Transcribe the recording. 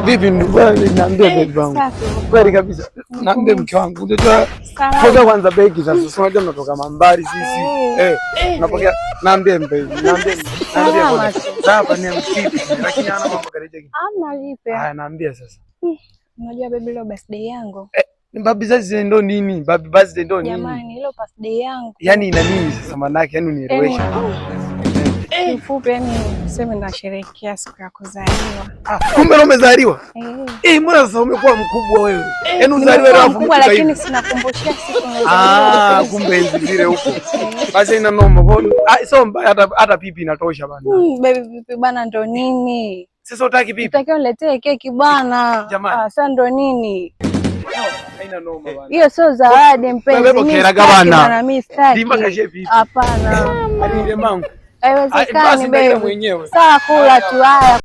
Vipi ndugu yangu, niambie baby wangu. Kweli kabisa. Naambie mke wangu. Unajua ngoja kwanza begi sasa. Sio unajua tunatoka mbali sisi. Unapokea naambie baby. Naambie hapa ni msipi lakini ana mambo kareje. Hamna lipe. Haya naambie sasa. Unajua baby leo birthday yangu. Baby birthday ndo nini? Baby birthday ndo nini? Jamani leo birthday yangu. Yaani ina nini sasa maana yake? Yaani unieleweshe. Kifupi yani useme nasherehekea siku ya kuzaliwa. Kumbe leo umezaliwa? Mbona sasa umekuwa mkubwa wewe? Yaani uzaliwe leo afu mkubwa lakini sinakumbushia siku nilizaliwa. Kumbe hizi zile huko. Basi ina noma. So mbaya hata pipi inatosha bana. Baby pipi bana ndo nini? Sasa utaki pipi? Utakiwa uniletee keki bana. Sasa ndo nini? Haina noma bana. Hiyo sio zawadi mpenzi. Mimi bana. Mimi sitaki. Hapana. Hadi ile mangu. Haiwezekani baby. Mwenyewe. Sawa kula tu haya.